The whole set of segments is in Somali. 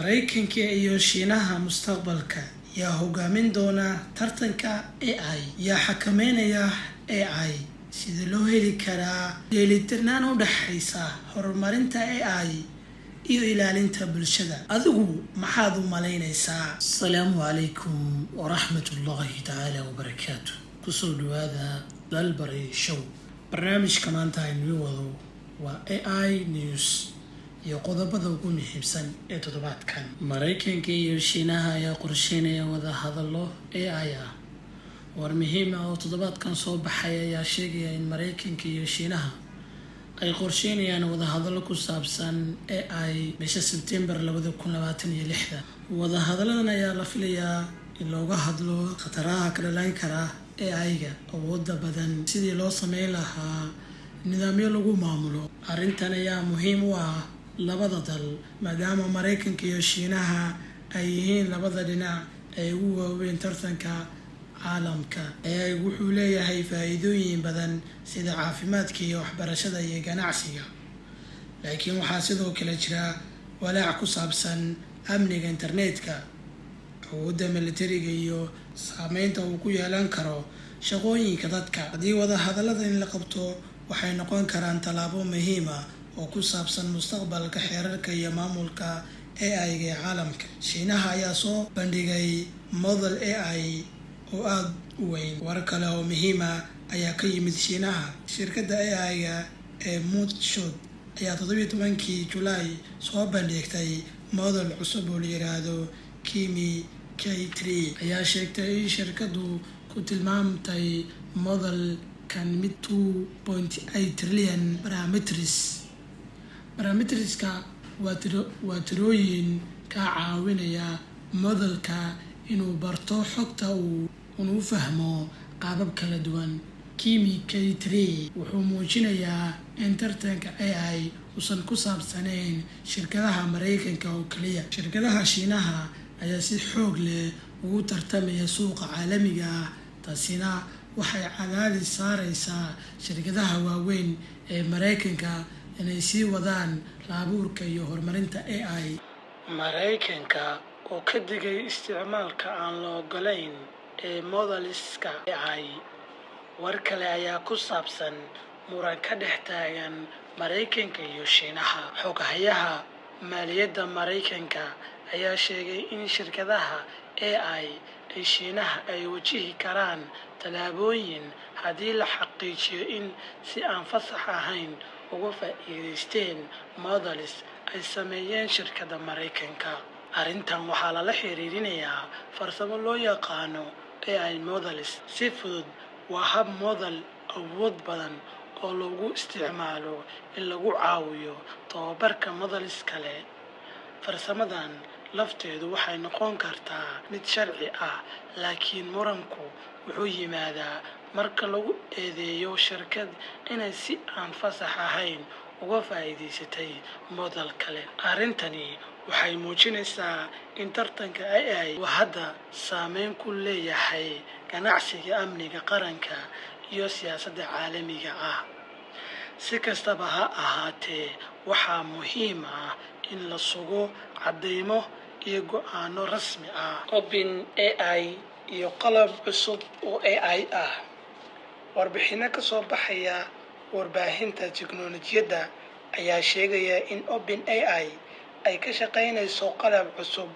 Mareykanka iyo Shiinaha mustaqbalka yaa hogaamin doona tartanka AI, yaa xakameynaya AI, sida loo heli karaa dheelitirnaan u dhaxaysa horumarinta AI iyo ilaalinta bulshada. Adigu maxaad u malaynaysaa? Asalaamu calaykum waraxmatullaahi tacaala wabarakaatuh. Kusoo dhawaada Dalbari Show. barnaamijka maanta aynu wado waa AI News iyo qodobada ugu muhiimsan ee toddobaadkan. Mareykanka iyo Shiinaha ayaa qorsheynaya wada hadallo AI ah. war muhiim ah oo toddobaadkan soo baxay ayaa sheegaya in Mareykanka iyo Shiinaha ay qorsheynayaan wada hadallo ku saabsan AI bisha September 2026. wada hadalladan ayaa la filayaa in looga hadlo khataraha ka dhalan kara AI-ga awoodda badan, sidii loo sameyn lahaa nidaamyo lagu maamulo. arrintan ayaa muhiim u ah labada dal, maadaama Mareykanka iyo Shiinaha ay yihiin labada dhinac ee ugu waaweyn tartanka caalamka. AI wuxuu leeyahay faa'iidooyin badan sida caafimaadka iyo waxbarashada iyo ganacsiga, laakiin waxaa sidoo kale jira walaac ku saabsan amniga internetka, awoodda militariga iyo saameynta uu ku yeelan karo shaqooyinka dadka. haddii wada hadallada in la qabto, waxay noqon karaan tallaabo muhiim ah oo ku saabsan mustaqbalka xeerarka iyo maamulka AI-ga ee caalamka. Shiinaha ayaa soo bandhigay model AI oo aad u weyn. war kale oo muhiim ah ayaa ka yimid Shiinaha. shirkadda AI-ga ee Moonshot ayaa 17 July soo bandhigtay model cusub oo la yiraahdo Kimi K3. ayaa sheegtay in shirkaddu ku tilmaamtay model-kan mid 2.8 trillion parameterska waa tirooyin ka caawinaya modelka inuu barto xogta uu fahmo qaabab kala duwan. Kimi K3 wuxuu muujinayaa in tartanka AI uusan ku saabsanayn shirkadaha Mareykanka oo kaliya. shirkadaha Shiinaha ayaa si xoog leh ugu tartamaya suuqa caalamiga ah. taasina waxay cadaadis saaraysaa shirkadaha waaweyn ee Mareykanka inay sii wadaan laabuurka iyo horumarinta AI. Mareykanka oo ka digay isticmaalka aan la ogolayn ee modeliska AI. war kale ayaa ku saabsan muran ka dhex taagan Mareykanka iyo Shiinaha. xoghayaha maaliyadda Mareykanka ayaa sheegay in shirkadaha AI ee Shiinaha ay wajihi karaan tallaabooyin haddii la xaqiijiyo in si aan fasax ahayn uga faa'iidaysteen modelis ay sameeyeen shirkadda Mareykanka. arrintan waxaa lala xiriirinayaa farsamo loo yaqaano AI modelis. si fudud, waa hab model awood badan oo lagu isticmaalo in lagu caawiyo tababarka modelis kale. farsamadan lafteedu waxay noqon kartaa mid sharci ah, laakiin muranku wuxuu yimaadaa marka lagu eedeeyo shirkad inay si aan fasax ahayn uga faa'iidaysatay model kale. arrintani waxay muujinaysaa in tartanka AI uu hadda saameyn ku leeyahay ganacsiga, amniga qaranka iyo siyaasadda caalamiga ah. si kastaba ha ahaatee, waxaa muhiim ah in la sugo caddeymo iyo go'aano rasmi ah. OpenAI iyo qalab cusub oo AI ah. warbixino ka soo baxaya warbaahinta tiknoolajiyadda ayaa sheegaya in OpenAI ay ka shaqeynayso qalab cusub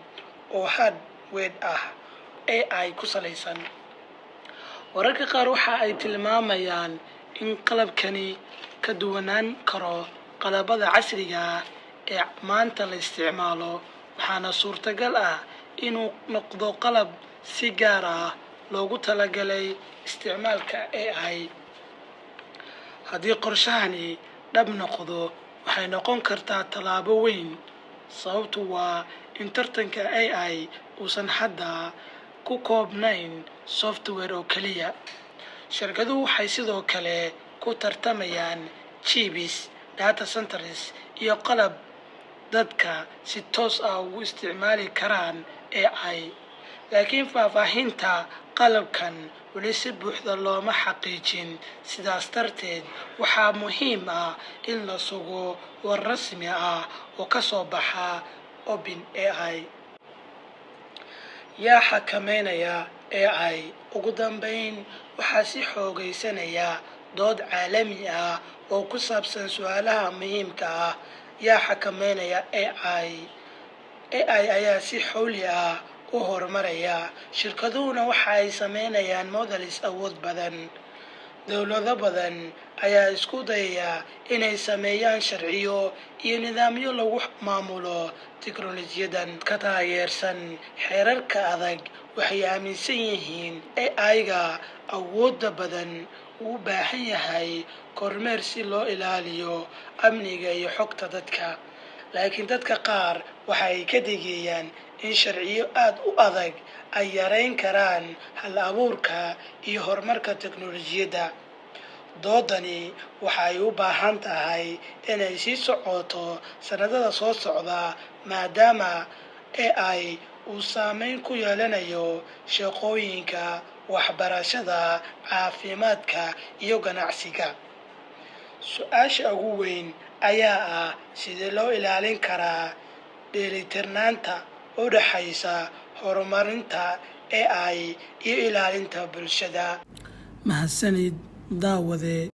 oo hardware ah AI ku salaysan. wararka qaar waxa ay tilmaamayaan in qalabkani ka duwanaan karo qalabada casriga ah ee maanta la isticmaalo, waxaana suurtagal ah inuu noqdo qalab si gaar ah loogu talagalay isticmaalka AI. haddii qorshahani dhab noqdo, waxay noqon kartaa tallaabo weyn. sababtu waa in tartanka AI uusan hadda ku koobnayn software oo kaliya. shirkaduhu waxay sidoo kale ku tartamayaan chips, data centers iyo qalab dadka si toos ah ugu isticmaali karaan AI. laakiin faahfaahinta qalabkan weli si buuxda looma xaqiijin. sidaas darteed, waxaa muhiim ah in la sugo war rasmi ah oo ka soo baxa OpenAI. yaa xakameynaya AI? Ugu dambeyn, waxaa si xoogaysanaya dood caalami ah oo ku saabsan su'aalaha muhiimka ah. yaa xakameynaya AI? AI ayaa si xawli ah u horumaraya. Shirkaduhuna waxa ay sameynayaan models awood badan. Dowlado badan ayaa isku dayaya inay sameeyaan sharciyo iyo nidaamyo lagu maamulo tiknoolajiyadan ka taageersan xeerarka adag. Waxay aaminsan yihiin AI-ga awoodda badan uu u baahan yahay kormeer si loo ilaaliyo amniga iyo xogta dadka. Laakiin dadka qaar waxa ay ka digayaan in sharciyo aad u adag ay yareyn karaan hal-abuurka iyo horumarka tiknoolajiyadda. Doodani waxa ay u baahan tahay inay sii socoto sanadada soo socda, maadaama AI uu saameyn ku yeelanayo shaqooyinka, waxbarashada, caafimaadka iyo ganacsiga. Su'aasha ugu weyn ayaa ah sidee loo ilaalin karaa dheelitirnaanta u dhaxaysa horumarinta AI iyo ilaalinta bulshada. Mahadsanid daawade.